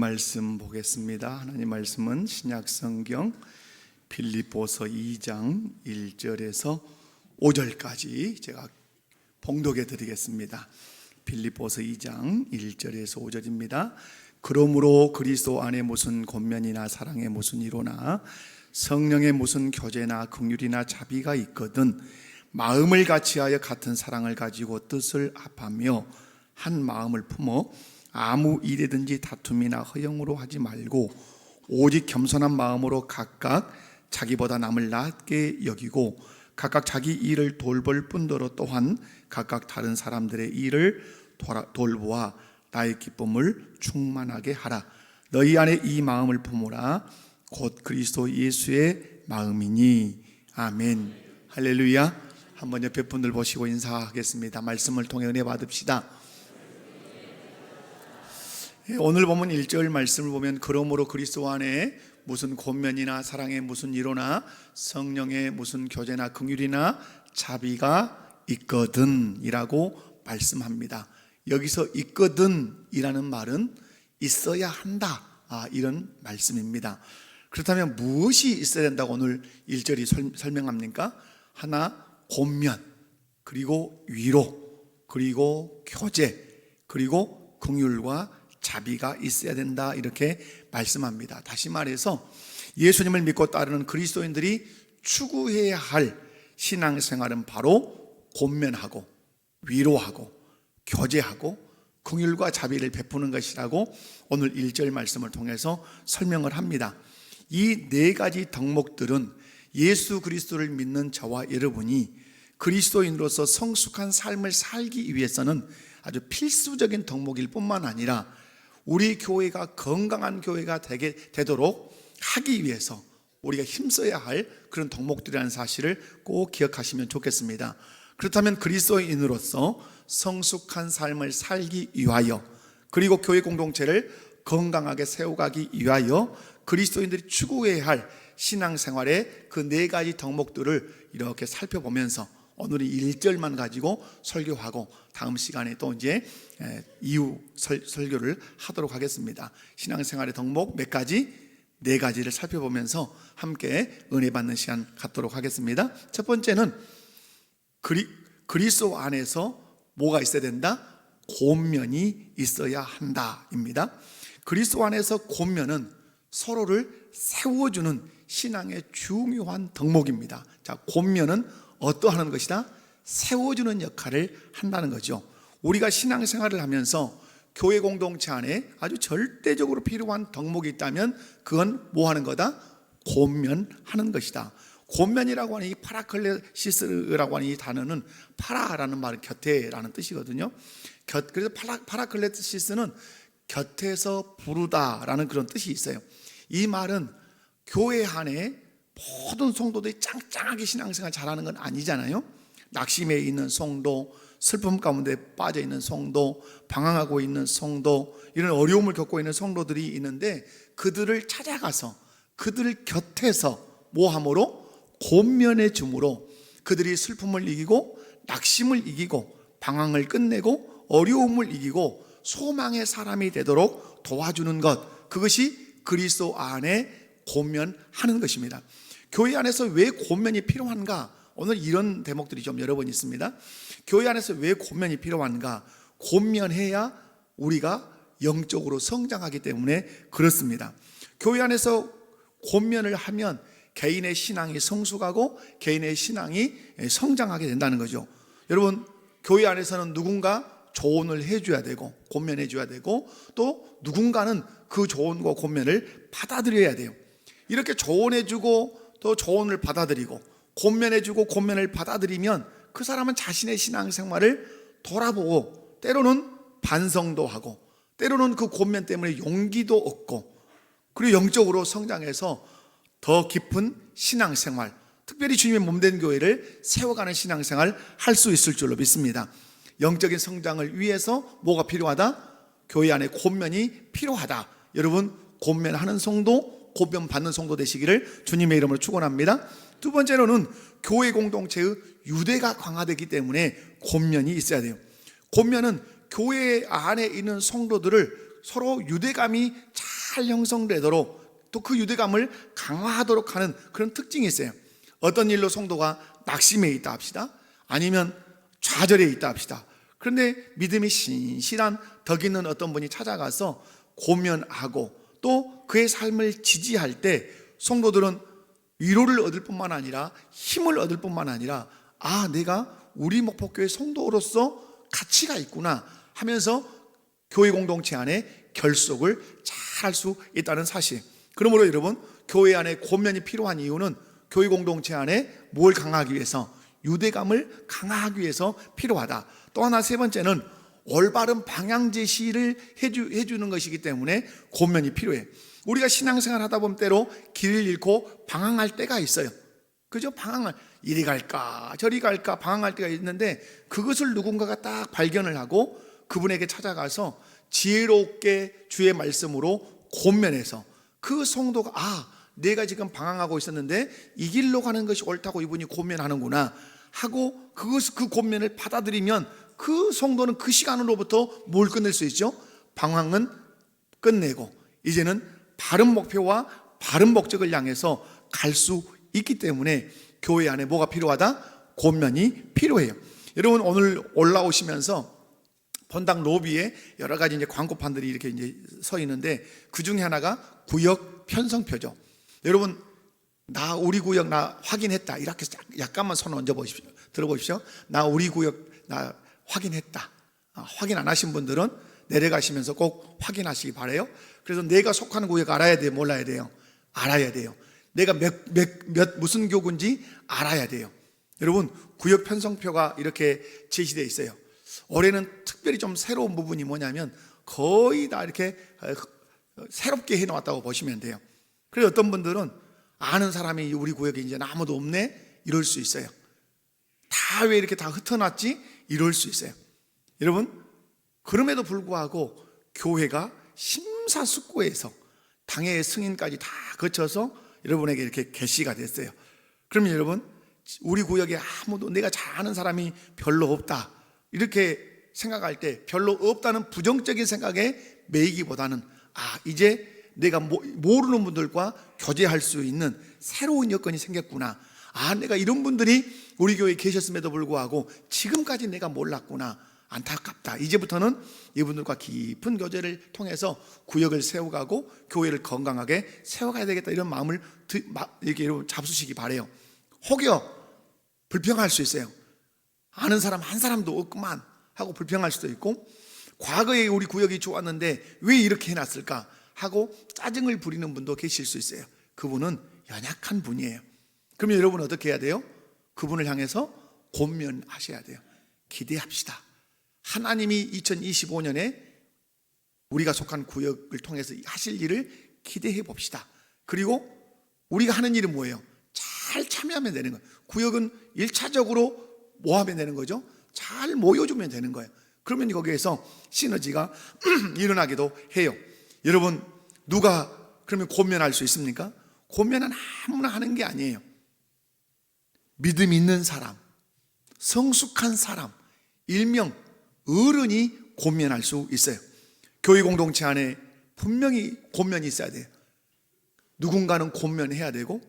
말씀 보겠습니다. 하나님 말씀은 신약성경 빌립보서 2장 1절에서 5절까지 제가 봉독해 드리겠습니다. 빌립보서 2장 1절에서 5절입니다. 그러므로 그리스도 안에 무슨 권면이나 사랑에 무슨 위로나 성령의 무슨 교제나 긍휼이나 자비가 있거든 마음을 같이하여 같은 사랑을 가지고 뜻을 합하며 한 마음을 품어 아무 일이든지 다툼이나 허영으로 하지 말고 오직 겸손한 마음으로 각각 자기보다 남을 낮게 여기고 각각 자기 일을 돌볼 뿐더러 또한 각각 다른 사람들의 일을 돌보아 나의 기쁨을 충만하게 하라. 너희 안에 이 마음을 품으라. 곧 그리스도 예수의 마음이니. 아멘. 할렐루야. 한번 옆에 분들 보시고 인사하겠습니다. 말씀을 통해 은혜 받읍시다. 오늘 보면 1절 말씀을 보면 그러므로 그리스도 안에 무슨 권면이나 사랑에 무슨 위로나 성령의 무슨 교제나 긍휼이나 자비가 있거든 이라고 말씀합니다. 여기서 있거든 이라는 말은 있어야 한다 이런 말씀입니다. 그렇다면 무엇이 있어야 된다고 오늘 1절이 설명합니까? 하나, 권면, 그리고 위로, 그리고 교제, 그리고 긍휼과 자비가 있어야 된다 이렇게 말씀합니다. 다시 말해서 예수님을 믿고 따르는 그리스도인들이 추구해야 할 신앙생활은 바로 권면하고 위로하고 교제하고 긍휼과 자비를 베푸는 것이라고 오늘 1절 말씀을 통해서 설명을 합니다. 이 네 가지 덕목들은 예수 그리스도를 믿는 저와 여러분이 그리스도인으로서 성숙한 삶을 살기 위해서는 아주 필수적인 덕목일 뿐만 아니라 우리 교회가 건강한 교회가 되도록 하기 위해서 우리가 힘써야 할 그런 덕목들이라는 사실을 꼭 기억하시면 좋겠습니다. 그렇다면 그리스도인으로서 성숙한 삶을 살기 위하여 그리고 교회 공동체를 건강하게 세워가기 위하여 그리스도인들이 추구해야 할 신앙생활의 그 네 가지 덕목들을 이렇게 살펴보면서 오늘은 1절만 가지고 설교하고 다음 시간에 또 이제 이후 설교를 하도록 하겠습니다. 신앙생활의 덕목 몇 가지? 네 가지를 살펴보면서 함께 은혜 받는 시간 갖도록 하겠습니다. 첫 번째는 그리스도 안에서 뭐가 있어야 된다? 권면이 있어야 한다입니다. 그리스도 안에서 권면은 서로를 세워주는 신앙의 중요한 덕목입니다. 자, 권면은 어떠하는 것이다? 세워주는 역할을 한다는 거죠. 우리가 신앙생활을 하면서 교회 공동체 안에 아주 절대적으로 필요한 덕목이 있다면 그건 뭐 하는 거다? 권면하는 것이다. 권면이라고 하는 이 파라클레시스라고 하는 이 단어는 파라라는 말은 곁에라는 뜻이거든요. 그래서 파라클레시스는 곁에서 부르다라는 그런 뜻이 있어요. 이 말은 교회 안에 모든 성도들이 짱짱하게 신앙생활 잘하는 건 아니잖아요. 낙심해 있는 성도, 슬픔 가운데 빠져 있는 성도, 방황하고 있는 성도, 이런 어려움을 겪고 있는 성도들이 있는데 그들을 찾아가서 그들 곁에서 뭐함으로? 권면해 줌으로 그들이 슬픔을 이기고 낙심을 이기고 방황을 끝내고 어려움을 이기고 소망의 사람이 되도록 도와주는 것, 그것이 그리스도 안에 권면하는 것입니다. 교회 안에서 왜 권면이 필요한가? 오늘 이런 대목들이 좀 여러 번 있습니다. 교회 안에서 왜 권면이 필요한가? 권면해야 우리가 영적으로 성장하기 때문에 그렇습니다. 교회 안에서 권면을 하면 개인의 신앙이 성숙하고 개인의 신앙이 성장하게 된다는 거죠. 여러분, 교회 안에서는 누군가 조언을 해줘야 되고 권면해줘야 되고 또 누군가는 그 조언과 권면을 받아들여야 돼요. 이렇게 조언해주고 또 조언을 받아들이고 권면해주고 권면을 받아들이면 그 사람은 자신의 신앙생활을 돌아보고 때로는 반성도 하고 때로는 그 권면 때문에 용기도 얻고 그리고 영적으로 성장해서 더 깊은 신앙생활, 특별히 주님의 몸된 교회를 세워가는 신앙생활 할 수 있을 줄로 믿습니다. 영적인 성장을 위해서 뭐가 필요하다? 교회 안에 권면이 필요하다. 여러분, 권면하는 성도, 권면 받는 성도 되시기를 주님의 이름으로 축원합니다. 두 번째로는 교회 공동체의 유대가 강화되기 때문에 권면이 있어야 돼요. 권면은 교회 안에 있는 성도들을 서로 유대감이 잘 형성되도록 또 그 유대감을 강화하도록 하는 그런 특징이 있어요. 어떤 일로 성도가 낙심해 있다 합시다. 아니면 좌절해 있다 합시다. 그런데 믿음이 신실한 덕 있는 어떤 분이 찾아가서 고면하고 또 그의 삶을 지지할 때 성도들은 위로를 얻을 뿐만 아니라 힘을 얻을 뿐만 아니라 내가 우리 목포교회 성도로서 가치가 있구나 하면서 교회 공동체 안에 결속을 잘 할 수 있다는 사실. 그러므로 여러분, 교회 안에 권면이 필요한 이유는 교회 공동체 안에 뭘 강화하기 위해서? 유대감을 강화하기 위해서 필요하다. 또 하나 세 번째는 올바른 방향 제시를 해주는 것이기 때문에 권면이 필요해. 우리가 신앙생활 하다 보면 때로 길을 잃고 방황할 때가 있어요. 그죠? 방황을 이리 갈까 저리 갈까 방황할 때가 있는데, 그것을 누군가가 딱 발견을 하고 그분에게 찾아가서 지혜롭게 주의 말씀으로 권면해서 그 성도가 내가 지금 방황하고 있었는데 이 길로 가는 것이 옳다고 이분이 권면하는구나 하고 그 권면을 받아들이면 그 성도는 그 시간으로부터 뭘 끝낼 수 있죠? 방황은 끝내고 이제는 바른 목표와 바른 목적을 향해서 갈 수 있기 때문에 교회 안에 뭐가 필요하다? 권면이 필요해요. 여러분, 오늘 올라오시면서 본당 로비에 여러 가지 이제 광고판들이 이렇게 이제 서 있는데 그 중에 하나가 구역 편성표죠. 여러분, 우리 구역 확인했다 이렇게 약간만 손 얹어 보십시오. 들어보십시오. 우리 구역 확인했다. 확인 안 하신 분들은 내려가시면서 꼭 확인하시기 바라요. 그래서 내가 속하는 구역 알아야 돼요? 몰라야 돼요? 알아야 돼요. 내가 무슨 교구인지 알아야 돼요. 여러분, 구역 편성표가 이렇게 제시되어 있어요. 올해는 특별히 좀 새로운 부분이 뭐냐면 거의 다 이렇게 새롭게 해놓았다고 보시면 돼요. 그래서 어떤 분들은 아는 사람이 우리 구역에 이제 아무도 없네 이럴 수 있어요. 다 왜 이렇게 다 흩어놨지 이럴 수 있어요. 여러분, 그럼에도 불구하고 교회가 심사숙고해서 당회 승인까지 다 거쳐서 여러분에게 이렇게 게시가 됐어요. 그러면 여러분, 우리 구역에 아무도 내가 잘 아는 사람이 별로 없다 이렇게 생각할 때 별로 없다는 부정적인 생각에 매이기보다는 이제 내가 모르는 분들과 교제할 수 있는 새로운 여건이 생겼구나. 내가 이런 분들이 우리 교회에 계셨음에도 불구하고 지금까지 내가 몰랐구나. 안타깝다. 이제부터는 이분들과 깊은 교제를 통해서 구역을 세워가고 교회를 건강하게 세워가야 되겠다. 이런 마음을 이렇게 여러분 잡수시기 바래요. 혹여 불평할 수 있어요. 아는 사람 한 사람도 없구만 하고 불평할 수도 있고, 과거에 우리 구역이 좋았는데 왜 이렇게 해놨을까 하고 짜증을 부리는 분도 계실 수 있어요. 그분은 연약한 분이에요. 그러면 여러분 어떻게 해야 돼요? 그분을 향해서 권면하셔야 돼요. 기대합시다. 하나님이 2025년에 우리가 속한 구역을 통해서 하실 일을 기대해 봅시다. 그리고 우리가 하는 일은 뭐예요? 잘 참여하면 되는 거예요. 구역은 1차적으로 뭐 하면 되는 거죠? 잘 모여주면 되는 거예요. 그러면 거기에서 시너지가 일어나기도 해요. 여러분, 누가 그러면 권면할 수 있습니까? 권면은 아무나 하는 게 아니에요. 믿음 있는 사람, 성숙한 사람, 일명 어른이 권면할 수 있어요. 교회 공동체 안에 분명히 권면이 있어야 돼요. 누군가는 권면해야 되고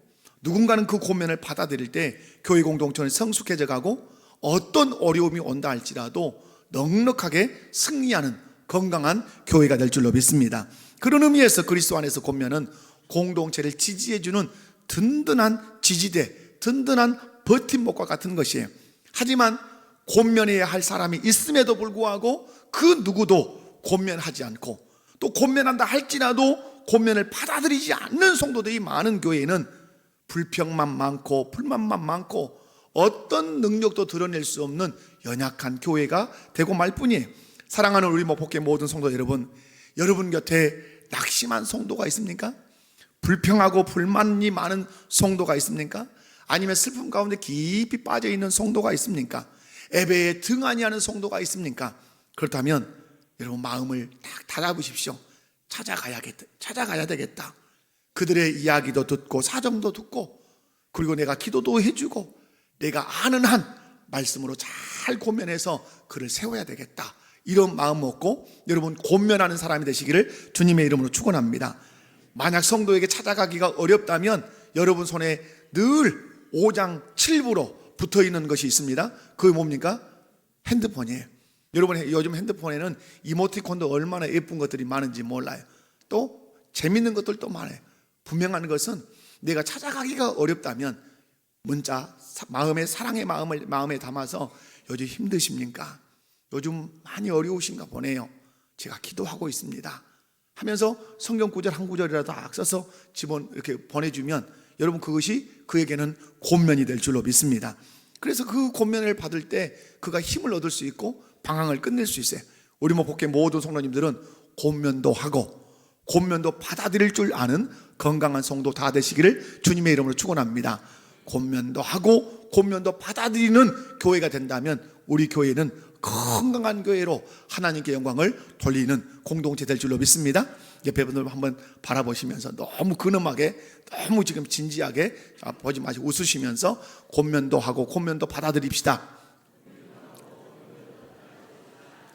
누군가는 그 권면을 받아들일 때 교회 공동체는 성숙해져 가고 어떤 어려움이 온다 할지라도 넉넉하게 승리하는 건강한 교회가 될 줄로 믿습니다. 그런 의미에서 그리스도 안에서 권면은 공동체를 지지해주는 든든한 지지대, 든든한 버팀목과 같은 것이에요. 하지만 권면해야 할 사람이 있음에도 불구하고 그 누구도 권면하지 않고 또 권면한다 할지라도 권면을 받아들이지 않는 성도들이 많은 교회에는 불평만 많고 불만만 많고 어떤 능력도 드러낼 수 없는 연약한 교회가 되고 말 뿐이에요. 사랑하는 우리 목포교회 모든 성도 여러분, 여러분 곁에 낙심한 성도가 있습니까? 불평하고 불만이 많은 성도가 있습니까? 아니면 슬픔 가운데 깊이 빠져있는 성도가 있습니까? 예배에 등한히 하는 성도가 있습니까? 그렇다면 여러분 마음을 딱 닫아보십시오. 찾아가야 되겠다. 그들의 이야기도 듣고 사정도 듣고 그리고 내가 기도도 해주고 내가 아는 한 말씀으로 잘 권면해서 그를 세워야 되겠다. 이런 마음 먹고 여러분 권면하는 사람이 되시기를 주님의 이름으로 축원합니다. 만약 성도에게 찾아가기가 어렵다면 여러분 손에 늘 5장 7부로 붙어있는 것이 있습니다. 그게 뭡니까? 핸드폰이에요. 여러분 요즘 핸드폰에는 이모티콘도 얼마나 예쁜 것들이 많은지 몰라요. 또 재밌는 것들도 많아요. 분명한 것은 내가 찾아가기가 어렵다면 문자, 마음의 사랑의 마음을 마음에 담아서 요즘 힘드십니까? 요즘 많이 어려우신가 보네요. 제가 기도하고 있습니다 하면서 성경 구절 한 구절이라도 딱 써서 이렇게 보내주면 여러분 그것이 그에게는 권면이 될 줄로 믿습니다. 그래서 그 권면을 받을 때 그가 힘을 얻을 수 있고 방황을 끝낼 수 있어요. 우리 복회 모든 성도님들은 권면도 하고 권면도 받아들일 줄 아는 건강한 성도 다 되시기를 주님의 이름으로 축원합니다. 권면도 하고 권면도 받아들이는 교회가 된다면 우리 교회는 건강한 교회로 하나님께 영광을 돌리는 공동체 될 줄로 믿습니다. 옆에 분들 한번 바라보시면서 너무 근엄하게 너무 지금 진지하게 보지 마시고 웃으시면서 권면도 하고 권면도 받아들입시다.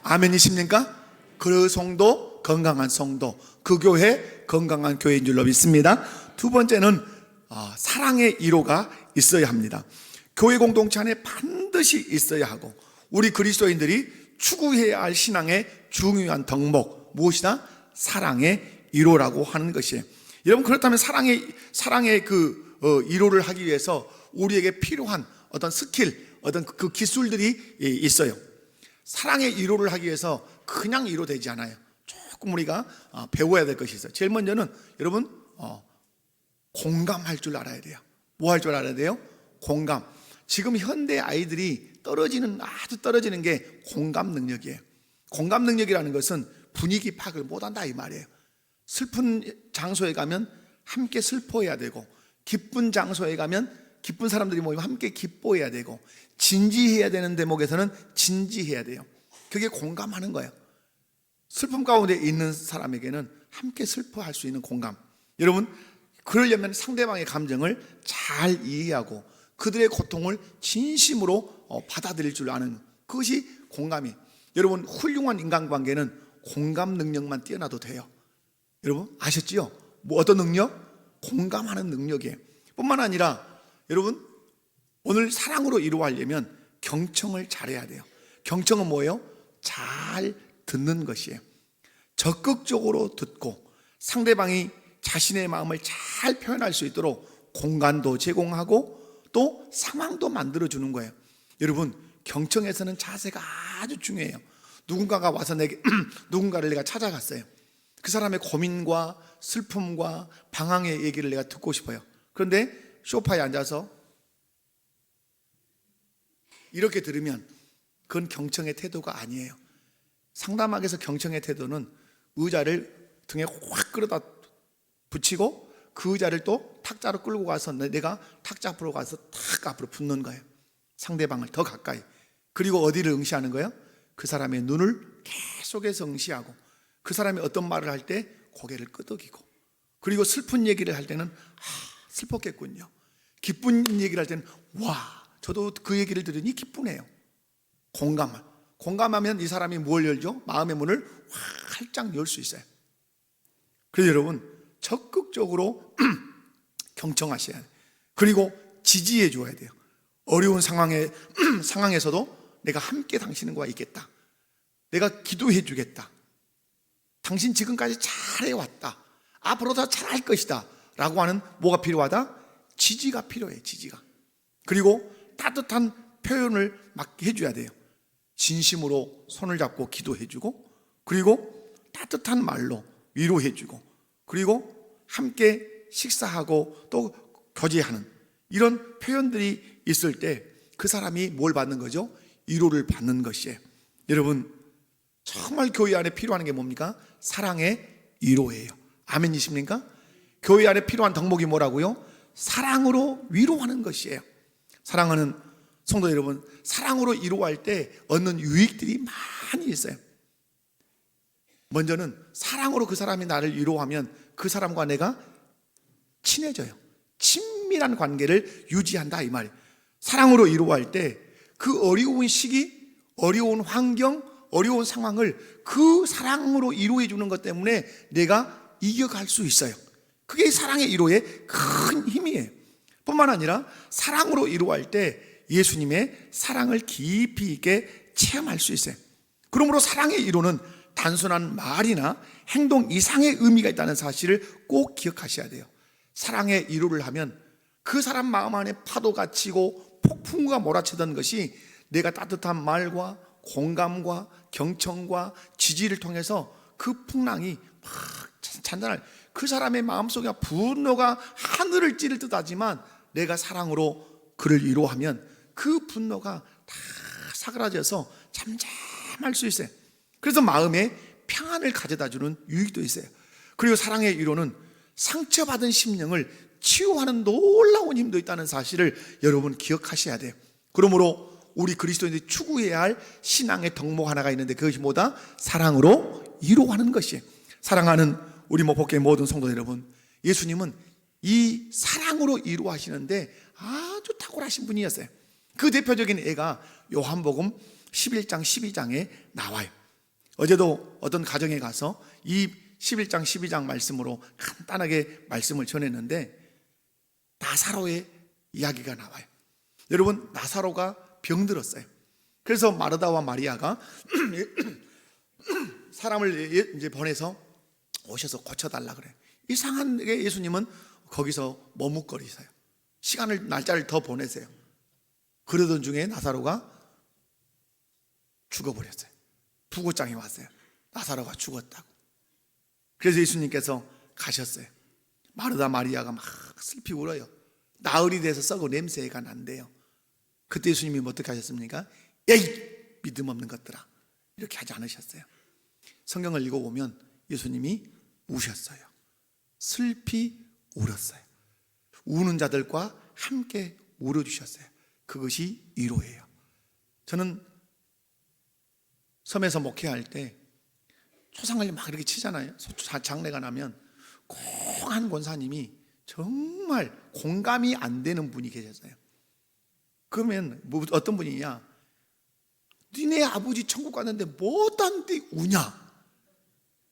아멘이십니까? 그 성도 건강한 성도, 그 교회 건강한 교회인 줄로 믿습니다. 두 번째는 사랑의 1호가 있어야 합니다. 교회 공동체 안에 반드시 있어야 하고 우리 그리스도인들이 추구해야 할 신앙의 중요한 덕목 무엇이다? 사랑의 1호라고 하는 것이에요. 여러분 그렇다면 사랑의 1호를 하기 위해서 우리에게 필요한 어떤 스킬, 어떤 그 기술들이 있어요. 사랑의 1호를 하기 위해서 그냥 1호 되지 않아요. 조금 우리가 배워야 될 것이 있어요. 제일 먼저는 여러분 공감할 줄 알아야 돼요. 뭐 할 줄 알아야 돼요? 공감. 지금 현대 아이들이 아주 떨어지는 게 공감 능력이에요. 공감 능력이라는 것은 분위기 파악을 못한다 이 말이에요. 슬픈 장소에 가면 함께 슬퍼해야 되고 기쁜 장소에 가면 기쁜 사람들이 모이면 함께 기뻐해야 되고 진지해야 되는 대목에서는 진지해야 돼요. 그게 공감하는 거예요. 슬픔 가운데 있는 사람에게는 함께 슬퍼할 수 있는 공감. 여러분 그러려면 상대방의 감정을 잘 이해하고 그들의 고통을 진심으로 받아들일 줄 아는 그것이 공감이. 여러분 훌륭한 인간관계는 공감 능력만 뛰어나도 돼요. 여러분 아셨지요? 어떤 능력? 공감하는 능력이에요. 뿐만 아니라 여러분 오늘 사랑으로 이루어가려면 경청을 잘해야 돼요. 경청은 뭐예요? 잘 듣는 것이에요. 적극적으로 듣고 상대방이 자신의 마음을 잘 표현할 수 있도록 공간도 제공하고 또 상황도 만들어주는 거예요. 여러분 경청에서는 자세가 아주 중요해요. 누군가가 와서 누군가를 내가 찾아갔어요. 그 사람의 고민과 슬픔과 방황의 얘기를 내가 듣고 싶어요. 그런데 소파에 앉아서 이렇게 들으면 그건 경청의 태도가 아니에요. 상담학에서 경청의 태도는 의자를 등에 확 끌어다 붙이고 그 의자를 또 탁자로 끌고 가서 내가 탁자 앞으로 가서 탁 앞으로 붙는 거예요. 상대방을 더 가까이. 그리고 어디를 응시하는 거예요? 그 사람의 눈을 계속해서 응시하고 그 사람이 어떤 말을 할 때 고개를 끄덕이고 그리고 슬픈 얘기를 할 때는 슬펐겠군요. 기쁜 얘기를 할 때는 와 저도 그 얘기를 들으니 기쁘네요. 공감하면 이 사람이 뭘 열죠? 마음의 문을 활짝 열 수 있어요. 그래서 여러분 적극적으로 경청하셔야 돼요. 그리고 지지해 줘야 돼요. 어려운 상황에서도 내가 함께 당신과 있겠다. 내가 기도해 주겠다. 당신 지금까지 잘해왔다. 앞으로 더 잘할 것이다. 라고 하는 뭐가 필요하다? 지지가 필요해. 지지가. 그리고 따뜻한 표현을 막 해줘야 돼요. 진심으로 손을 잡고 기도해 주고 그리고 따뜻한 말로 위로해 주고 그리고 함께 식사하고 또 교제하는 이런 표현들이 있을 때 그 사람이 뭘 받는 거죠? 위로를 받는 것이에요. 여러분 정말 교회 안에 필요한 게 뭡니까? 사랑의 위로예요. 아멘이십니까? 교회 안에 필요한 덕목이 뭐라고요? 사랑으로 위로하는 것이에요. 사랑하는 성도 여러분, 사랑으로 위로할 때 얻는 유익들이 많이 있어요. 먼저는 사랑으로 그 사람이 나를 위로하면 그 사람과 내가 친해져요. 친밀한 관계를 유지한다 이 말이에요. 사랑으로 위로할 때 그 어려운 시기, 어려운 환경, 어려운 상황을 그 사랑으로 위로해 주는 것 때문에 내가 이겨갈 수 있어요. 그게 사랑의 위로의 큰 힘이에요. 뿐만 아니라 사랑으로 위로할 때 예수님의 사랑을 깊이 있게 체험할 수 있어요. 그러므로 사랑의 위로는 단순한 말이나 행동 이상의 의미가 있다는 사실을 꼭 기억하셔야 돼요. 사랑의 위로를 하면 그 사람 마음 안에 파도가 치고 폭풍우가 몰아치던 것이 내가 따뜻한 말과 공감과 경청과 지지를 통해서 그 풍랑이 막 잔잔할, 그 사람의 마음속에 분노가 하늘을 찌를 듯 하지만 내가 사랑으로 그를 위로하면 그 분노가 다 사그라져서 잠잠할 수 있어요. 그래서 마음에 평안을 가져다주는 유익도 있어요. 그리고 사랑의 위로는 상처받은 심령을 치유하는 놀라운 힘도 있다는 사실을 여러분 기억하셔야 돼요. 그러므로 우리 그리스도인들이 추구해야 할 신앙의 덕목 하나가 있는데 그것이 뭐다? 사랑으로 위로하는 것이에요. 사랑하는 우리 목포교회 모든 성도 여러분, 예수님은 이 사랑으로 위로하시는데 아주 탁월하신 분이었어요. 그 대표적인 예가 요한복음 11장 12장에 나와요. 어제도 어떤 가정에 가서 이 11장 12장 말씀으로 간단하게 말씀을 전했는데 나사로의 이야기가 나와요. 여러분, 나사로가 병들었어요. 그래서 마르다와 마리아가 사람을 이제 보내서 오셔서 고쳐달라 그래요. 이상하게 예수님은 거기서 머뭇거리세요. 시간을, 날짜를 더 보내세요. 그러던 중에 나사로가 죽어버렸어요. 부고장이 왔어요. 나사로가 죽었다고. 그래서 예수님께서 가셨어요. 마르다 마리아가 막 슬피 울어요. 나흘이 돼서 썩어 냄새가 난대요. 그때 예수님이 어떻게 하셨습니까? 에이, 믿음 없는 것들아, 이렇게 하지 않으셨어요. 성경을 읽어보면 예수님이 우셨어요. 슬피 울었어요. 우는 자들과 함께 울어주셨어요. 그것이 위로예요. 저는 섬에서 목회할 때 초상을 막 이렇게 치잖아요. 장례가 나면 꼭 한 권사님이 정말 공감이 안 되는 분이 계셨어요. 그러면 어떤 분이냐? 니네 아버지 천국 갔는데 뭐한데 우냐?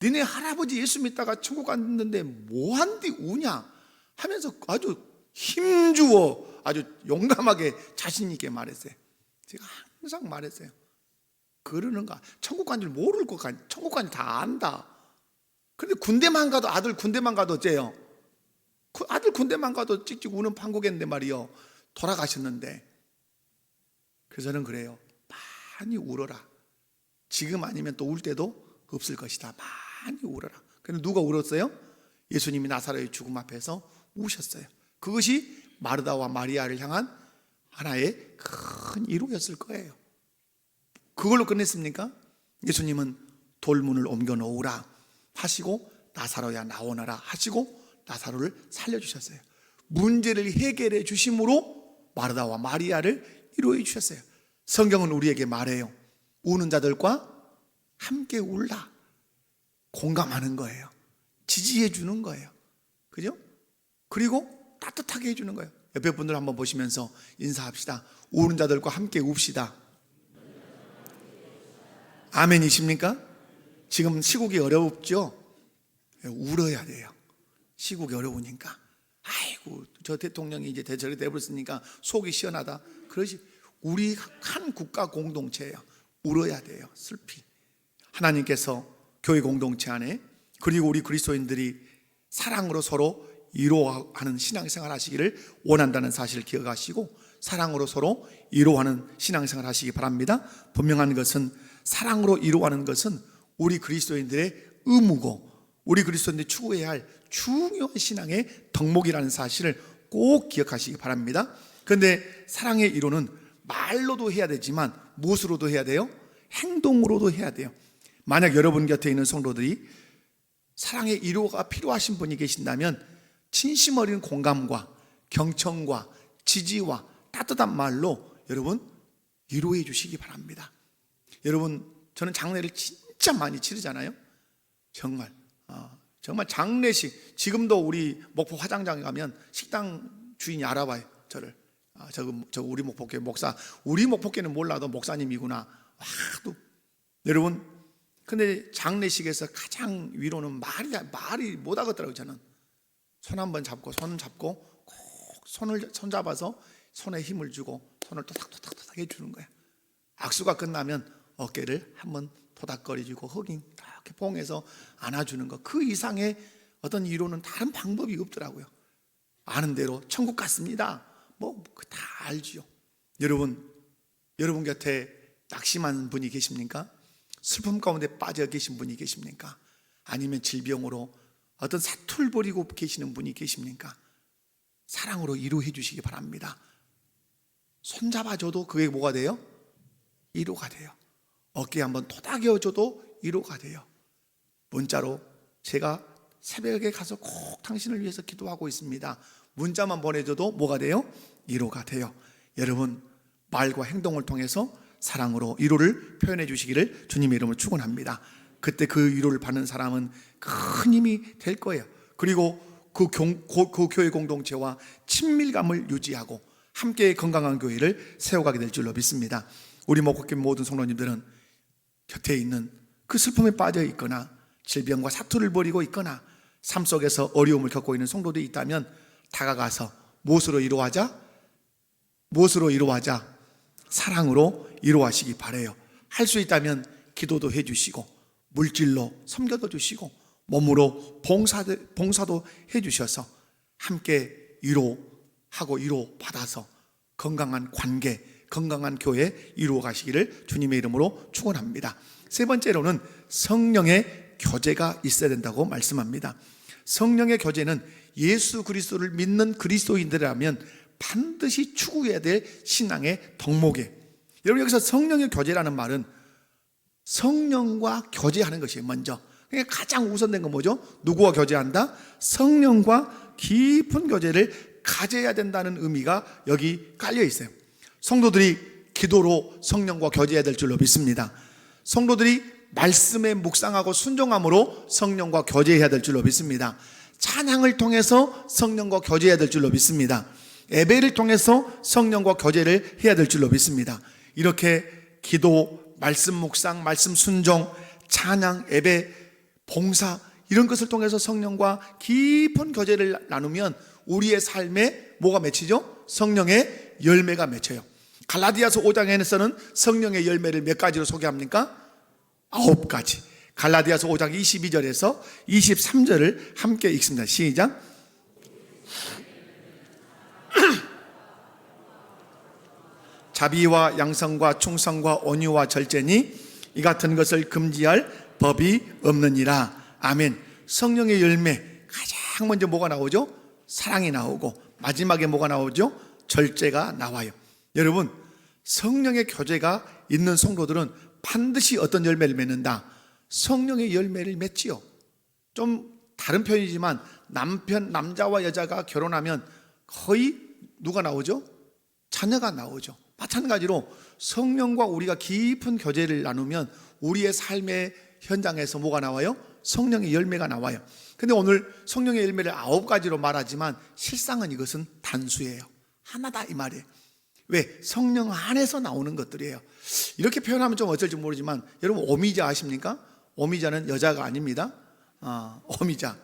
니네 할아버지 예수 믿다가 천국 갔는데 뭐한데 우냐? 하면서 아주 힘주어 아주 용감하게 자신 있게 말했어요. 제가 항상 말했어요. 그러는가? 천국 간 줄 모를 것 같아. 천국 간 줄 다 안다. 그런데 군대만 가도, 아들 군대만 가도 어째요? 아들 군대만 가도 찍찍 우는 판국했는데 말이요, 돌아가셨는데. 그래서 저는 그래요. 많이 울어라. 지금 아니면 또 울 때도 없을 것이다. 많이 울어라. 그런데 누가 울었어요? 예수님이 나사로의 죽음 앞에서 우셨어요. 그것이 마르다와 마리아를 향한 하나의 큰 위로였을 거예요. 그걸로 끝냈습니까? 예수님은 돌문을 옮겨 놓으라 하시고 나사로야 나오너라 하시고 나사로를 살려주셨어요. 문제를 해결해 주심으로 마르다와 마리아를 위로해 주셨어요. 성경은 우리에게 말해요. 우는 자들과 함께 울라. 공감하는 거예요. 지지해 주는 거예요. 그죠? 그리고 따뜻하게 해주는 거예요. 옆에 분들 한번 보시면서 인사합시다. 우는 자들과 함께 웁시다. 아멘이십니까? 지금 시국이 어렵죠? 울어야 돼요. 시국이 어려우니까. 아이고, 저 대통령이 이제 대절이 돼버렸으니까 속이 시원하다. 그러지. 우리 한 국가 공동체예요. 울어야 돼요. 슬피. 하나님께서 교회 공동체 안에, 그리고 우리 그리스도인들이 사랑으로 서로 위로하는 신앙생활 하시기를 원한다는 사실을 기억하시고 사랑으로 서로 위로하는 신앙생활 하시기 바랍니다. 분명한 것은 사랑으로 위로하는 것은 우리 그리스도인들의 의무고 우리 그리스도인들이 추구해야 할 중요한 신앙의 덕목이라는 사실을 꼭 기억하시기 바랍니다. 그런데 사랑의 위로는 말로도 해야 되지만 무엇으로도 해야 돼요? 행동으로도 해야 돼요. 만약 여러분 곁에 있는 성도들이 사랑의 위로가 필요하신 분이 계신다면 진심 어린 공감과 경청과 지지와 따뜻한 말로 여러분 위로해 주시기 바랍니다. 여러분, 저는 장례를 진짜 많이 치르잖아요. 정말 장례식, 지금도 우리 목포 화장장에 가면 식당 주인이 알아봐요. 저를. 저 우리 목포교회 목사, 우리 목포교회는 몰라도 목사님이구나. 또 여러분, 근데 장례식에서 가장 위로는 말이 못 하겠더라고요. 저는 손 한번 잡고 꼭 손 잡아서 손에 힘을 주고 손을 토닥토닥 해주는 거야. 악수가 끝나면 어깨를 한번 토닥거려주고 흑인 이렇게 봉해서 안아주는 거. 그 이상의 어떤 위로는 다른 방법이 없더라고요. 아는 대로 천국 같습니다. 뭐 다 알지요. 여러분 곁에 낙심한 분이 계십니까? 슬픔 가운데 빠져 계신 분이 계십니까? 아니면 질병으로 어떤 사투를 벌이고 계시는 분이 계십니까? 사랑으로 위로해 주시기 바랍니다. 손잡아줘도 그게 뭐가 돼요? 위로가 돼요. 어깨 한번 토닥여줘도 위로가 돼요. 문자로 제가 새벽에 가서 꼭 당신을 위해서 기도하고 있습니다. 문자만 보내줘도 뭐가 돼요? 위로가 돼요. 여러분, 말과 행동을 통해서 사랑으로 위로를 표현해 주시기를 주님의 이름으로 축원합니다. 그때 그 위로를 받는 사람은 큰 힘이 될 거예요. 그리고 그 교회 공동체와 친밀감을 유지하고 함께 건강한 교회를 세워가게 될 줄로 믿습니다. 우리 목회교 모든 성도님들은 곁에 있는 그 슬픔에 빠져 있거나 질병과 사투를 벌이고 있거나 삶 속에서 어려움을 겪고 있는 성도들이 있다면 다가가서 무엇으로 위로하자? 사랑으로 위로하시기 바라요. 할 수 있다면 기도도 해주시고 물질로 섬겨도 주시고 몸으로 봉사도 해주셔서 함께 위로하고 위로받아서 건강한 관계, 건강한 교회 이루어 가시기를 주님의 이름으로 축원합니다. 세 번째로는 성령의 교제가 있어야 된다고 말씀합니다. 성령의 교제는 예수 그리스도를 믿는 그리스도인들이라면 반드시 추구해야 될 신앙의 덕목이에요. 여러분, 여기서 성령의 교제라는 말은 성령과 교제하는 것이에요. 먼저 그러니까 가장 우선된 건 뭐죠? 누구와 교제한다? 성령과 깊은 교제를 가져야 된다는 의미가 여기 깔려 있어요. 성도들이 기도로 성령과 교제해야 될 줄로 믿습니다. 성도들이 말씀에 묵상하고 순종함으로 성령과 교제해야 될 줄로 믿습니다. 찬양을 통해서 성령과 교제해야 될 줄로 믿습니다. 예배를 통해서 성령과 교제를 해야 될 줄로 믿습니다. 이렇게 기도, 말씀 묵상, 말씀 순종, 찬양, 예배, 봉사 이런 것을 통해서 성령과 깊은 교제를 나누면 우리의 삶에 뭐가 맺히죠? 성령의 열매가 맺혀요. 갈라디아서 5장에서는 성령의 열매를 몇 가지로 소개합니까? 9가지. 갈라디아서 5장 22절에서 23절을 함께 읽습니다. 시작. 자비와 양성과 충성과 온유와 절제니 이 같은 것을 금지할 법이 없느니라. 아멘. 성령의 열매 가장 먼저 뭐가 나오죠? 사랑이 나오고 마지막에 뭐가 나오죠? 절제가 나와요. 여러분, 성령의 교제가 있는 성도들은 반드시 어떤 열매를 맺는다? 성령의 열매를 맺지요. 좀 다른 표현이지만 남자와 여자가 결혼하면 거의 누가 나오죠? 자녀가 나오죠. 마찬가지로 성령과 우리가 깊은 교제를 나누면 우리의 삶의 현장에서 뭐가 나와요? 성령의 열매가 나와요. 근데 오늘 성령의 열매를 9가지로 말하지만 실상은 이것은 단수예요. 하나다 이 말이에요. 왜? 성령 안에서 나오는 것들이에요. 이렇게 표현하면 좀 어쩔지 모르지만 여러분 오미자 아십니까? 오미자는 여자가 아닙니다. 오미자.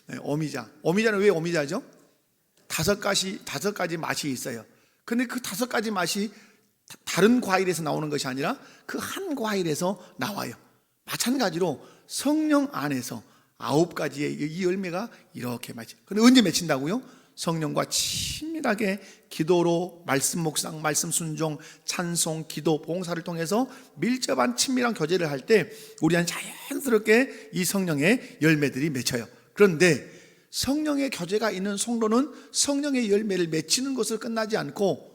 네, 오미자. 오미자는 왜 오미자죠? 5가지 맛이 있어요. 근데 그 5가지 맛이 다른 과일에서 나오는 것이 아니라 그 한 과일에서 나와요. 마찬가지로 성령 안에서 9가지의 이 열매가 이렇게 맺혀요. 근데 언제 맺힌다고요? 성령과 친밀하게 기도로 말씀 묵상, 말씀 순종, 찬송, 기도, 봉사를 통해서 밀접한 친밀한 교제를 할 때 우리는 자연스럽게 이 성령의 열매들이 맺혀요. 그런데 성령의 교제가 있는 성도는 성령의 열매를 맺히는 것을 끝나지 않고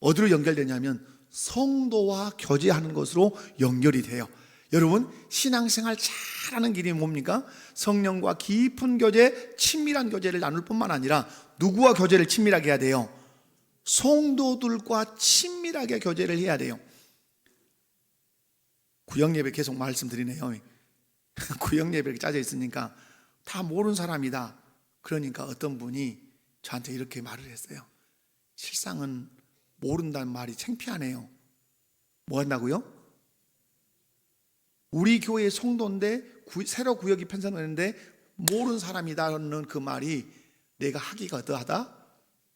어디로 연결되냐면 성도와 교제하는 것으로 연결이 돼요. 여러분, 신앙생활 잘하는 길이 뭡니까? 성령과 깊은 교제, 친밀한 교제를 나눌 뿐만 아니라 누구와 교제를 친밀하게 해야 돼요? 성도들과 친밀하게 교제를 해야 돼요. 구역예배 계속 말씀드리네요. 구역예배 이렇게 짜져 있으니까 다 모르는 사람이다. 그러니까 어떤 분이 저한테 이렇게 말을 했어요. 실상은 모른다는 말이 창피하네요. 뭐 한다고요? 우리 교회 성도인데 새로 구역이 편성되는데 모르는 사람이다는 그 말이 내가 하기가 더하다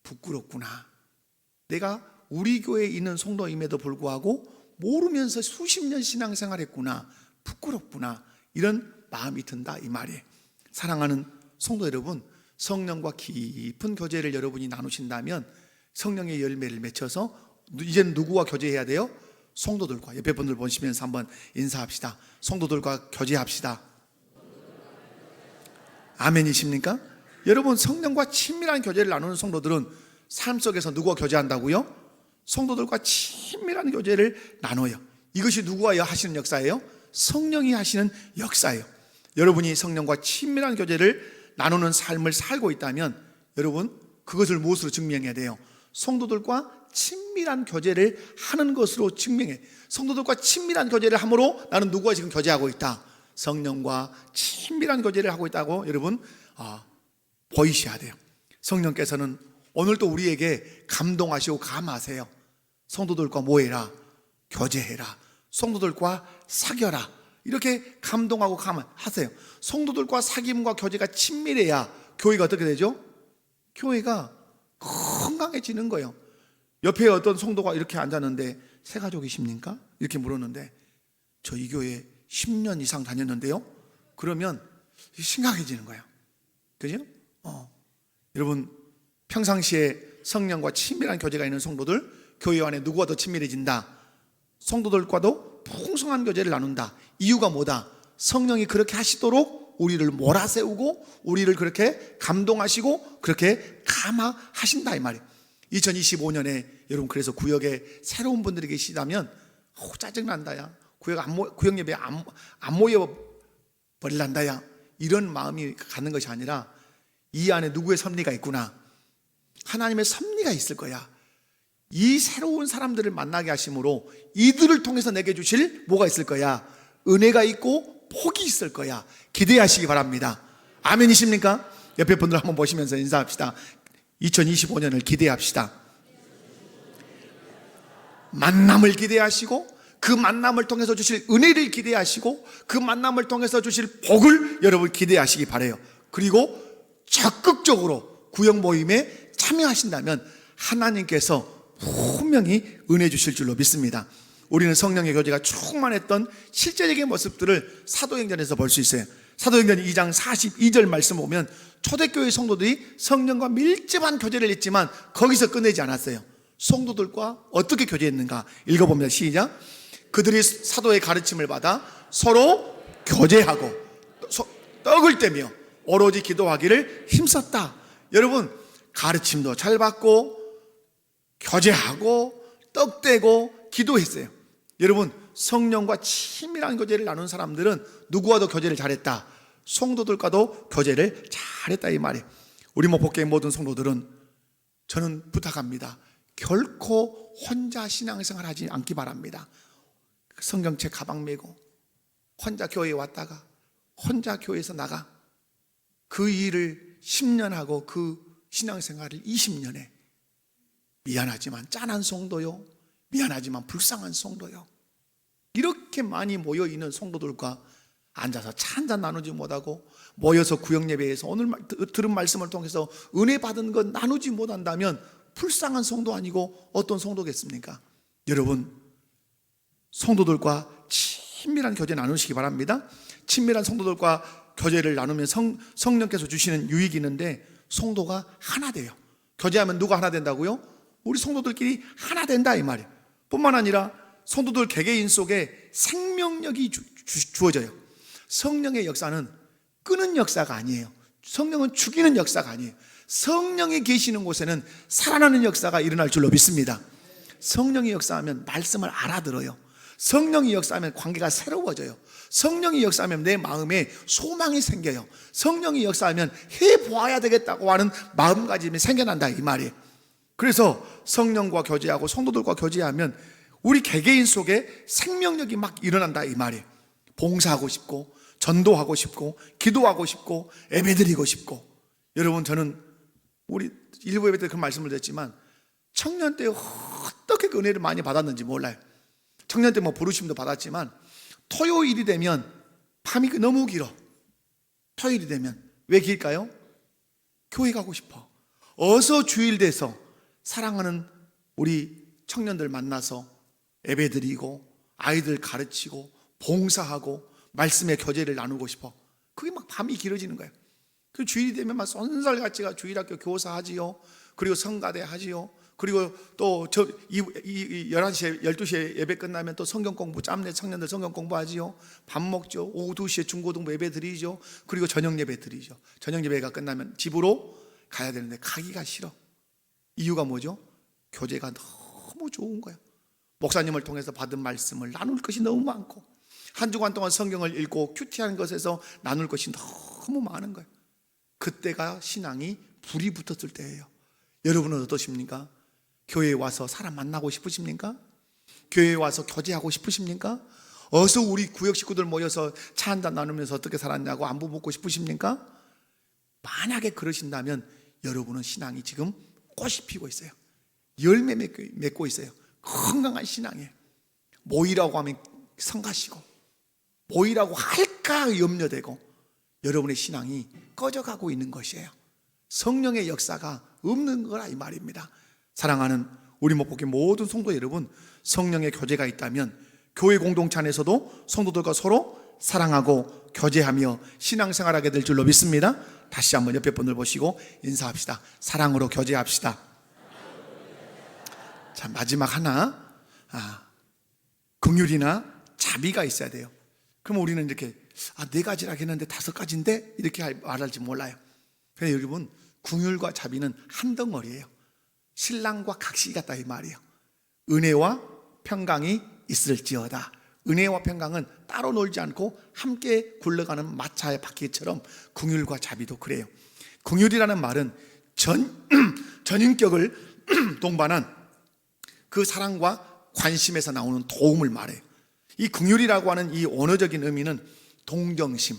부끄럽구나. 내가 우리 교회에 있는 성도임에도 불구하고 모르면서 수십 년 신앙생활했구나. 부끄럽구나. 이런 마음이 든다 이 말이에요. 사랑하는 성도 여러분, 성령과 깊은 교제를 여러분이 나누신다면 성령의 열매를 맺혀서 이제는 누구와 교제해야 돼요? 성도들과. 옆에 분들 보시면서 한번 인사합시다. 성도들과 교제합시다. 아멘이십니까? 여러분, 성령과 친밀한 교제를 나누는 성도들은 삶 속에서 누구와 교제한다고요? 성도들과 친밀한 교제를 나눠요. 이것이 누구와 하시는 역사예요? 성령이 하시는 역사예요. 여러분이 성령과 친밀한 교제를 나누는 삶을 살고 있다면 여러분, 그것을 무엇으로 증명해야 돼요? 성도들과 친밀한 교제를 하는 것으로 증명해. 성도들과 친밀한 교제를 함으로 나는 누구와 지금 교제하고 있다? 성령과 친밀한 교제를 하고 있다고 여러분 보이셔야 돼요. 성령께서는 오늘도 우리에게 감동하시고 감하세요. 성도들과 뭐해라? 교제해라. 성도들과 사겨라. 이렇게 감동하고 감하세요. 성도들과 사귐과 교제가 친밀해야 교회가 어떻게 되죠? 교회가 건강해지는 거예요. 옆에 어떤 성도가 이렇게 앉았는데 새 가족이십니까? 이렇게 물었는데 저 이 교회 10년 이상 다녔는데요. 그러면 심각해지는 거예요. 그죠? 여러분, 평상시에 성령과 친밀한 교제가 있는 성도들, 교회 안에 누구와 더 친밀해진다? 성도들과도 풍성한 교제를 나눈다. 이유가 뭐다? 성령이 그렇게 하시도록 우리를 몰아세우고 우리를 그렇게 감동하시고 그렇게 감화하신다 이 말이에요. 2025년에 여러분, 그래서 구역에 새로운 분들이 계시다면 짜증난다 야, 구역 예배에 안 모여 버릴란다 야, 이런 마음이 갖는 것이 아니라 이 안에 누구의 섭리가 있구나, 하나님의 섭리가 있을 거야. 이 새로운 사람들을 만나게 하심으로 이들을 통해서 내게 주실 뭐가 있을 거야? 은혜가 있고 복이 있을 거야. 기대하시기 바랍니다. 아멘이십니까? 옆에 분들 한번 보시면서 인사합시다. 2025년을 기대합시다. 만남을 기대하시고 그 만남을 통해서 주실 은혜를 기대하시고 그 만남을 통해서 주실 복을 여러분 기대하시기 바라요. 그리고 적극적으로 구역 모임에 참여하신다면 하나님께서 분명히 은혜 주실 줄로 믿습니다. 우리는 성령의 교제가 충만했던 실제적인 모습들을 사도행전에서 볼 수 있어요. 사도행전 2장 42절 말씀 보면 초대교회 성도들이 성령과 밀접한 교제를 했지만 거기서 끝내지 않았어요. 성도들과 어떻게 교제했는가 읽어봅니다. 시작. 그들이 사도의 가르침을 받아 서로 교제하고 떡을 떼며 오로지 기도하기를 힘썼다. 여러분, 가르침도 잘 받고 교제하고 떡 떼고 기도했어요. 여러분, 성령과 친밀한 교제를 나눈 사람들은 누구와도 교제를 잘했다? 성도들과도 교제를 잘했다 이 말이에요. 우리 목포교회 모든 성도들은 저는 부탁합니다. 결코 혼자 신앙생활 하지 않기 바랍니다. 성경책 가방 메고 혼자 교회에 왔다가 혼자 교회에서 나가 그 일을 10년 하고 그 신앙생활을 20년에 미안하지만 짠한 성도요, 미안하지만 불쌍한 성도요, 이렇게 많이 모여있는 성도들과 앉아서 차 한잔 나누지 못하고 모여서 구역예배에서 오늘 들은 말씀을 통해서 은혜 받은 것 나누지 못한다면 불쌍한 성도 아니고 어떤 성도겠습니까? 여러분, 성도들과 친밀한 교제 나누시기 바랍니다. 친밀한 성도들과 교제를 나누면 성령께서 주시는 유익이 있는데 성도가 하나 돼요. 교제하면 누가 하나 된다고요? 우리 성도들끼리 하나 된다 이 말이에요. 뿐만 아니라 성도들 개개인 속에 생명력이 주어져요. 성령의 역사는 끄는 역사가 아니에요. 성령은 죽이는 역사가 아니에요. 성령이 계시는 곳에는 살아나는 역사가 일어날 줄로 믿습니다. 성령이 역사하면 말씀을 알아들어요. 성령이 역사하면 관계가 새로워져요. 성령이 역사하면 내 마음에 소망이 생겨요. 성령이 역사하면 해보아야 되겠다고 하는 마음가짐이 생겨난다 이 말이에요. 그래서 성령과 교제하고 성도들과 교제하면 우리 개개인 속에 생명력이 막 일어난다 이 말이에요. 봉사하고 싶고 전도하고 싶고 기도하고 싶고 예배드리고 싶고. 여러분, 저는 우리 일부 예배 때 그런 말씀을 드렸지만 청년 때 어떻게 그 은혜를 많이 받았는지 몰라요. 청년 때 뭐 부르심도 받았지만 토요일이 되면 밤이 너무 길어. 토요일이 되면 왜 길까요? 교회 가고 싶어. 어서 주일 돼서 사랑하는 우리 청년들 만나서 예배 드리고 아이들 가르치고 봉사하고 말씀의 교제를 나누고 싶어. 그게 막 밤이 길어지는 거예요. 그 주일이 되면 막 쏜살같이 주일학교 교사 하지요. 그리고 성가대 하지요. 그리고 또 11시에 12시에 예배 끝나면 또 성경 공부, 짬내 청년들 성경 공부하지요. 밥 먹죠. 오후 2시에 중고등부 예배 드리죠. 그리고 저녁 예배 드리죠. 저녁 예배가 끝나면 집으로 가야 되는데 가기가 싫어. 이유가 뭐죠? 교제가 너무 좋은 거예요. 목사님을 통해서 받은 말씀을 나눌 것이 너무 많고, 한 주간 동안 성경을 읽고 큐티하는 것에서 나눌 것이 너무 많은 거예요. 그때가 신앙이 불이 붙었을 때예요. 여러분은 어떠십니까? 교회에 와서 사람 만나고 싶으십니까? 교회에 와서 교제하고 싶으십니까? 어서 우리 구역 식구들 모여서 차 한잔 나누면서 어떻게 살았냐고 안부 묻고 싶으십니까? 만약에 그러신다면 여러분은 신앙이 지금 꽃이 피고 있어요. 열매 맺고 있어요. 건강한 신앙이에요. 모이라고 하면 성가시고, 모이라고 할까 염려되고, 여러분의 신앙이 꺼져가고 있는 것이에요. 성령의 역사가 없는 거라 이 말입니다. 사랑하는 우리 목복의 모든 성도 여러분, 성령의 교제가 있다면 교회 공동체 안에서도 성도들과 서로 사랑하고 교제하며 신앙생활하게 될 줄로 믿습니다. 다시 한번 옆에 분들 보시고 인사합시다. 사랑으로 교제합시다. 자, 마지막 하나, 긍휼이나 자비가 있어야 돼요. 그럼 우리는 이렇게 네 가지라 했는데 5가지인데 이렇게 말할지 몰라요. 그런데 여러분, 긍휼과 자비는 한 덩어리예요. 신랑과 각시 같다 이 말이에요. 은혜와 평강이 있을지어다. 은혜와 평강은 따로 놀지 않고 함께 굴러가는 마차의 바퀴처럼 긍휼과 자비도 그래요. 긍휼이라는 말은 전인격을 동반한 그 사랑과 관심에서 나오는 도움을 말해요. 이 긍휼이라고 하는 이 언어적인 의미는 동정심,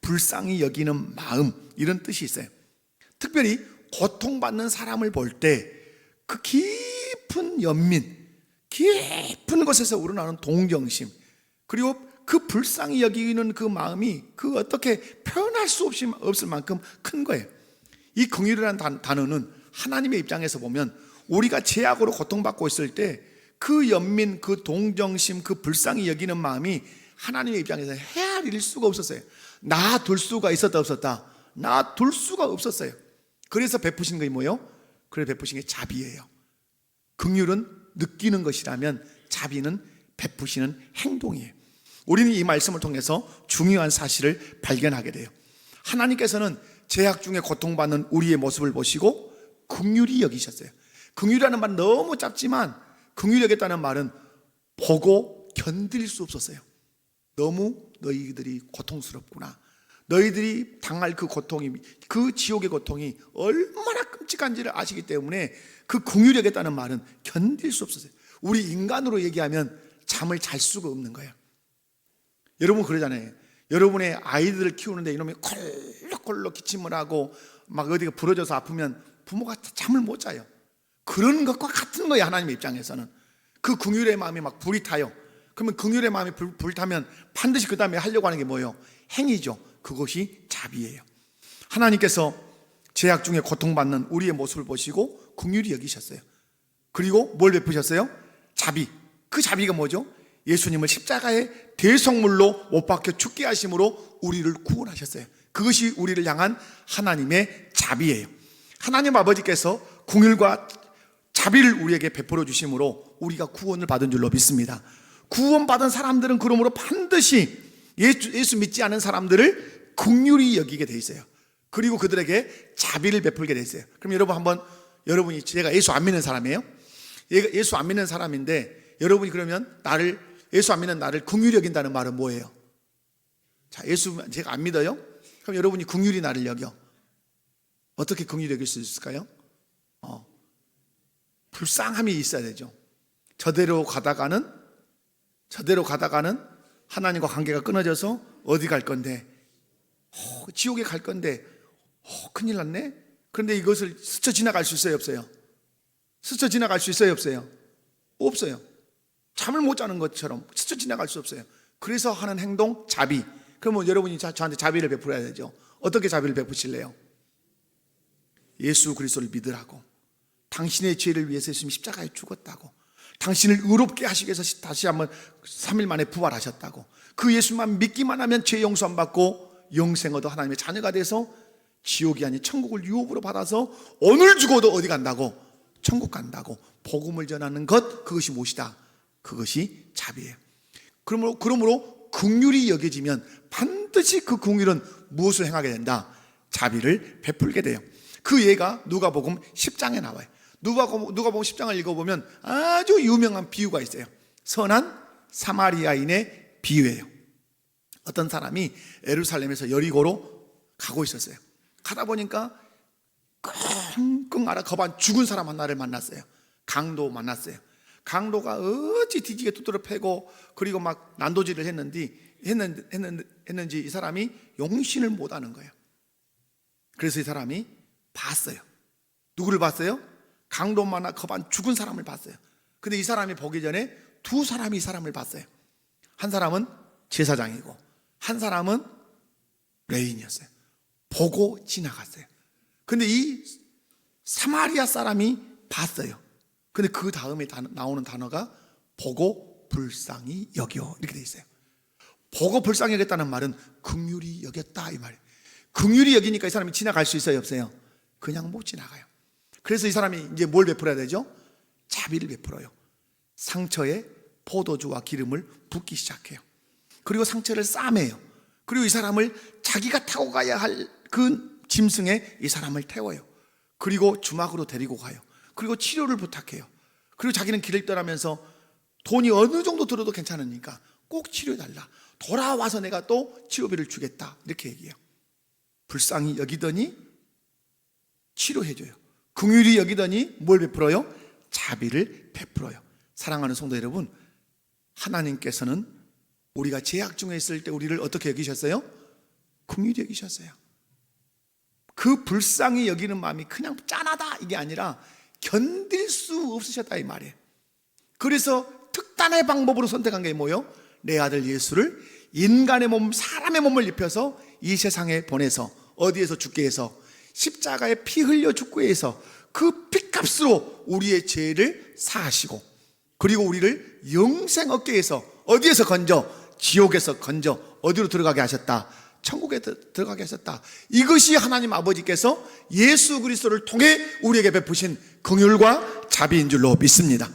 불쌍히 여기는 마음, 이런 뜻이 있어요. 특별히 고통받는 사람을 볼 때 그 깊은 연민, 깊은 곳에서 우러나오는 동정심, 그리고 그 불쌍히 여기는 그 마음이 그 어떻게 표현할 수 없을 만큼 큰 거예요. 이 긍휼이라는 단어는 하나님의 입장에서 보면 우리가 죄악으로 고통받고 있을 때 그 연민, 그 동정심, 그 불쌍히 여기는 마음이 하나님의 입장에서 헤아릴 수가 없었어요. 놔둘 수가 있었다 없었다? 놔둘 수가 없었어요. 그래서 베푸신 게 뭐예요? 그래서 베푸신 게 자비예요. 긍휼은 느끼는 것이라면 자비는 베푸시는 행동이에요. 우리는 이 말씀을 통해서 중요한 사실을 발견하게 돼요. 하나님께서는 죄악 중에 고통받는 우리의 모습을 보시고 긍휼히 여기셨어요. 긍휼이라는 말은 너무 짧지만, 긍휼히 여겼다는 말은 보고 견딜 수 없었어요. 너무 너희들이 고통스럽구나. 너희들이 당할 그 고통이, 그 지옥의 고통이 얼마나 끔찍한지를 아시기 때문에 그 긍휼히 여겼다는 말은 견딜 수 없었어요. 우리 인간으로 얘기하면 잠을 잘 수가 없는 거예요. 여러분 그러잖아요. 여러분의 아이들을 키우는데 이놈이 콜록콜록 기침을 하고 막 어디가 부러져서 아프면 부모가 잠을 못 자요. 그런 것과 같은 거예요. 하나님의 입장에서는 그 긍휼의 마음이 막 불이 타요. 그러면 긍휼의 마음이 불타면 반드시 그 다음에 하려고 하는 게 뭐예요? 행위죠. 그것이 자비예요. 하나님께서 죄악 중에 고통받는 우리의 모습을 보시고 긍휼히 여기셨어요. 그리고 뭘 베푸셨어요? 자비. 그 자비가 뭐죠? 예수님을 십자가의 대속물로 못 박혀 죽게 하심으로 우리를 구원하셨어요. 그것이 우리를 향한 하나님의 자비예요. 하나님 아버지께서 긍휼과 자비를 우리에게 베풀어 주심으로 우리가 구원을 받은 줄로 믿습니다. 구원받은 사람들은 그러므로 반드시 예수 믿지 않은 사람들을 긍휼히 여기게 돼 있어요. 그리고 그들에게 자비를 베풀게 돼 있어요. 그럼 여러분 한번, 여러분이 제가 예수 안 믿는 사람이에요? 예수 안 믿는 사람인데 여러분이 그러면 예수 안 믿는 나를 긍휼히 여긴다는 말은 뭐예요? 자, 제가 안 믿어요? 그럼 여러분이 긍휼히 나를 여겨. 어떻게 긍휼히 여길 수 있을까요? 불쌍함이 있어야 되죠. 저대로 가다가는 하나님과 관계가 끊어져서 어디 갈 건데, 지옥에 갈 건데, 큰일 났네? 그런데 이것을 스쳐 지나갈 수 있어요, 없어요? 스쳐 지나갈 수 있어요, 없어요? 없어요. 잠을 못 자는 것처럼 스쳐 지나갈 수 없어요. 그래서 하는 행동, 자비. 그러면 여러분이 저한테 자비를 베풀어야 되죠. 어떻게 자비를 베푸실래요? 예수 그리스도를 믿으라고, 당신의 죄를 위해서 예수님이 십자가에 죽었다고, 당신을 의롭게 하시기 위해서 다시 한번 3일 만에 부활하셨다고, 그 예수만 믿기만 하면 죄 용서함 받고 영생 얻어 하나님의 자녀가 돼서 지옥이 아닌 천국을 유업으로 받아서 오늘 죽어도 어디 간다고? 천국 간다고 복음을 전하는 것, 그것이 무엇이다? 그것이 자비예요. 그러므로 긍휼이 여겨지면 반드시 그 긍휼은 무엇을 행하게 된다? 자비를 베풀게 돼요. 그 예가 누가복음 10장에 나와요. 누가복음 10장을 읽어보면 아주 유명한 비유가 있어요. 선한 사마리아인의 비유예요. 어떤 사람이 예루살렘에서 여리고로 가고 있었어요. 가다 보니까 끙끙 앓아 겁한 죽은 사람 하나를 만났어요. 강도 만났어요. 강도가 어찌 뒤지게 두드려 패고 그리고 막 난도질을 했는지 이 사람이 용신을 못하는 거예요. 그래서 이 사람이 봤어요. 누구를 봤어요? 강도 만나 겁한 죽은 사람을 봤어요. 근데 이 사람이 보기 전에 두 사람이 이 사람을 봤어요. 한 사람은 제사장이고 한 사람은 레인이었어요. 보고 지나갔어요. 근데 이 사마리아 사람이 봤어요. 근데 그 다음에 나오는 단어가 보고 불쌍히 여겨, 이렇게 돼 있어요. 보고 불쌍히 여겼다는 말은 긍휼히 여겼다, 이 말이에요. 긍휼히 여기니까 이 사람이 지나갈 수 있어요, 없어요? 그냥 못 지나가요. 그래서 이 사람이 이제 뭘 베풀어야 되죠? 자비를 베풀어요. 상처에 포도주와 기름을 붓기 시작해요. 그리고 상처를 싸매요. 그리고 이 사람을 자기가 타고 가야 할 그 짐승에 이 사람을 태워요. 그리고 주막으로 데리고 가요. 그리고 치료를 부탁해요. 그리고 자기는 길을 떠나면서 돈이 어느 정도 들어도 괜찮으니까 꼭 치료해달라, 돌아와서 내가 또 치료비를 주겠다, 이렇게 얘기해요. 불쌍히 여기더니 치료해줘요. 긍휼히 여기더니 뭘 베풀어요? 자비를 베풀어요. 사랑하는 성도 여러분, 하나님께서는 우리가 죄악 중에 있을 때 우리를 어떻게 여기셨어요? 긍휼히 여기셨어요. 그 불쌍히 여기는 마음이 그냥 짠하다 이게 아니라 견딜 수 없으셨다, 이 말이에요. 그래서 특단의 방법으로 선택한 게 뭐예요? 내 아들 예수를 인간의 몸, 사람의 몸을 입혀서 이 세상에 보내서 어디에서 죽게 해서 십자가에 피 흘려 죽게 해서 그 피값으로 우리의 죄를 사하시고, 그리고 우리를 영생 얻게 해서 어디에서 건져? 지옥에서 건져 어디로 들어가게 하셨다? 천국에 들어가게 하셨다. 이것이 하나님 아버지께서 예수 그리스도를 통해 우리에게 베푸신 긍휼과 자비인 줄로 믿습니다.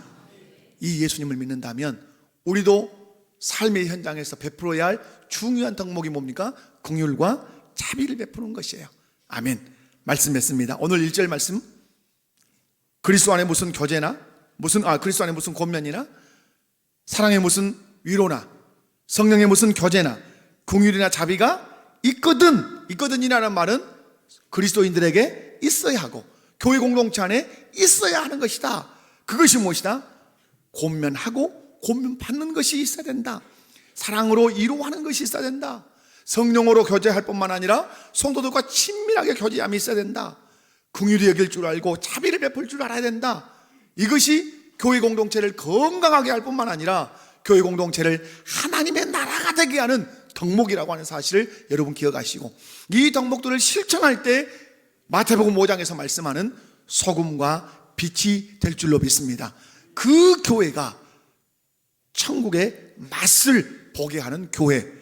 이 예수님을 믿는다면 우리도 삶의 현장에서 베풀어야 할 중요한 덕목이 뭡니까? 긍휼과 자비를 베푸는 것이에요. 아멘. 말씀했습니다. 오늘 1절 말씀, 그리스도 안에 무슨 교제나 그리스도 안에 무슨 권면이나 사랑에 무슨 위로나 성령의 무슨 교제나 긍휼이나 자비가 있거든이라는 말은 그리스도인들에게 있어야 하고 교회 공동체 안에 있어야 하는 것이다. 그것이 무엇이다? 권면하고 권면받는 것이 있어야 된다. 사랑으로 이루어하는 것이 있어야 된다. 성령으로 교제할 뿐만 아니라 성도들과 친밀하게 교제함이 있어야 된다. 긍휼히 여길 줄 알고 자비를 베풀 줄 알아야 된다. 이것이 교회 공동체를 건강하게 할 뿐만 아니라 교회 공동체를 하나님의 나라가 되게 하는 덕목이라고 하는 사실을 여러분 기억하시고, 이 덕목들을 실천할 때 마태복음 5장에서 말씀하는 소금과 빛이 될 줄로 믿습니다. 그 교회가 천국의 맛을 보게 하는 교회,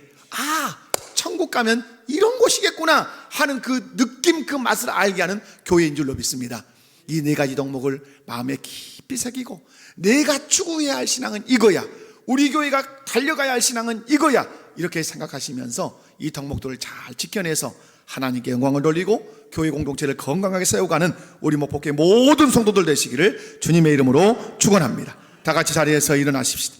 천국 가면 이런 곳이겠구나 하는 그 느낌, 그 맛을 알게 하는 교회인 줄로 믿습니다. 이 네 가지 덕목을 마음에 깊이 새기고, 내가 추구해야 할 신앙은 이거야, 우리 교회가 달려가야 할 신앙은 이거야, 이렇게 생각하시면서 이 덕목들을 잘 지켜내서 하나님께 영광을 돌리고 교회 공동체를 건강하게 세워가는 우리 목포교회 모든 성도들 되시기를 주님의 이름으로 축원합니다. 다 같이 자리에서 일어나십시다.